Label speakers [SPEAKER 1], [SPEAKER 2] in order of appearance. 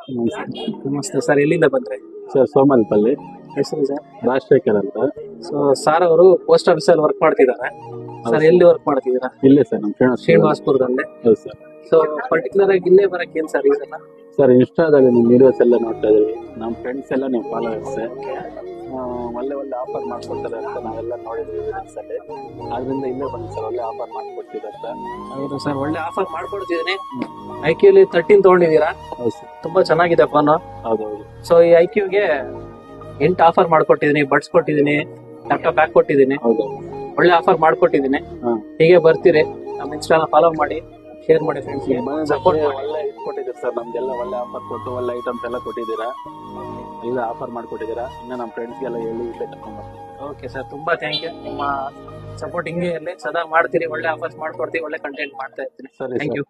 [SPEAKER 1] ನಮಸ್ತೆ ಸರ್, ಎಲ್ಲಿಂದ ಬಂದ್ರೆ?
[SPEAKER 2] ಸರ್ ಸೋಮಲ್ಪಲ್ಲಿ
[SPEAKER 1] ಹೆಸರು ಸರ್?
[SPEAKER 2] ರಾಜಶೇಖರ್ ಅಂತ.
[SPEAKER 1] ಸೊ ಸರ್ ಅವರು ಪೋಸ್ಟ್ ಆಫೀಸ್ ಅಲ್ಲಿ ವರ್ಕ್ ಮಾಡ್ತಿದ್ದಾರೆ. ಸರ್ ಎಲ್ಲಿ ವರ್ಕ್ ಮಾಡ್ತಿದ್ದೀರಾ?
[SPEAKER 2] ಇಲ್ಲೇ ಸರ್ ನಮ್ಮ
[SPEAKER 1] ಶ್ರೀನಿವಾಸಪುರದಲ್ಲಿ.
[SPEAKER 2] ಹೌದು ಸರ್.
[SPEAKER 1] ಸೊ ಪರ್ಟಿಕ್ಯುಲರ್ ಆಗಿ ಇಲ್ಲೇ ಬರಕ್ಕೆ ಏನ್ ಸರ್ ರೀಸನ್?
[SPEAKER 2] ಸರ್ ಇನ್ಸ್ಟಾದಲ್ಲಿ ನಿಮ್ಮ ವಿಡಿಯೋಸ್ ಎಲ್ಲ ನೋಡ್ತಾ ಇದೀವಿ. ನಮ್ಮ ಫ್ರೆಂಡ್ಸ್ ಎಲ್ಲ ನೀವು ಫಾಲೋವರ್ಸ್ ಒಳ್ಳೆ ಒಳ್ಳೆ ಆಫರ್ ಮಾಡ್ಕೊಡ್ತಾರೆ ಅಂತ ನಾವೆಲ್ಲ ನೋಡಿದ್ವಿ ವಿಡಿಯೋಸಲ್ಲಿ. ಆದ್ರಿಂದ ಇಲ್ಲೇ ಬಂದು ಸರ್ ಒಳ್ಳೆ ಆಫರ್ ಮಾಡ್ಕೊಡ್ತೀವಿ ಅಂತ.
[SPEAKER 1] ಹೌದು ಸರ್, ಒಳ್ಳೆ ಆಫರ್ ಮಾಡ್ಕೊಡ್ತಿದ್ದೀನಿ. ಐಕ್ಯೂಲಿ 13 ತಗೊಂಡಿದ್ದೀರಾ?
[SPEAKER 2] ಹೌದು ಸರ್.
[SPEAKER 1] ತುಂಬಾ ಚೆನ್ನಾಗಿದೆ ಫೋನ್.
[SPEAKER 2] ಹೌದೌದು.
[SPEAKER 1] ಸೊ ಈ ಐಕ್ಯೂಗೆ 8 ಆಫರ್ ಮಾಡ್ಕೊಟ್ಟಿದ್ದೀನಿ, ಬಡ್ಸ್ ಕೊಟ್ಟಿದ್ದೀನಿ, ಲ್ಯಾಪ್ಟಾಪ್ ಬ್ಯಾಗ್ ಕೊಟ್ಟಿದ್ದೀನಿ.
[SPEAKER 2] ಹೌದೌದು.
[SPEAKER 1] ಒಳ್ಳೆ ಆಫರ್ ಮಾಡ್ಕೊಟ್ಟಿದ್ದೀನಿ. ಹೀಗೆ ಬರ್ತೀರಿ, ನಮ್ಮ ಇನ್ಸ್ಟಾನ ಫಾಲೋ ಮಾಡಿ, ಶೇರ್ ಮಾಡಿ ಫ್ರೆಂಡ್ಸ್ಗೆ, ಸಪೋರ್ಟ್ ಮಾಡಿ.
[SPEAKER 2] ಒಳ್ಳೆ ಇದು ಕೊಟ್ಟಿದ್ದೀರಿ ಸರ್, ನಮ್ಗೆಲ್ಲ ಒಳ್ಳೆ ಆಫರ್ ಕೊಟ್ಟು ಒಳ್ಳೆ ಐಟಮ್ಸ್ ಎಲ್ಲ ಕೊಟ್ಟಿದ್ದೀರಾ, ಎಲ್ಲ ಆಫರ್ ಮಾಡ್ಕೊಟ್ಟಿದ್ದೀರಾ. ಇನ್ನು ನಮ್ಮ ಫ್ರೆಂಡ್ಸ್ಗೆಲ್ಲ ಹೇಳಿ ಇಲ್ಲೇ ಕರ್ಕೊಂಡ್ಬರ್ತೀವಿ.
[SPEAKER 1] ಓಕೆ ಸರ್, ತುಂಬಾ ಥ್ಯಾಂಕ್ ಯು. ನಿಮ್ಮ ಸಪೋರ್ಟ್ ಹಿಂಗೆ ಇರಲಿ, ಸದಾ ಮಾಡ್ತೀರಿ, ಒಳ್ಳೆ ಆಫರ್ಸ್ ಮಾಡ್ಕೊಡ್ತೀವಿ, ಒಳ್ಳೆ ಕಂಟೆಂಟ್ ಮಾಡ್ತಾ ಇರ್ತೀನಿ.
[SPEAKER 2] ಸರಿ
[SPEAKER 1] ಥ್ಯಾಂಕ್ ಯು.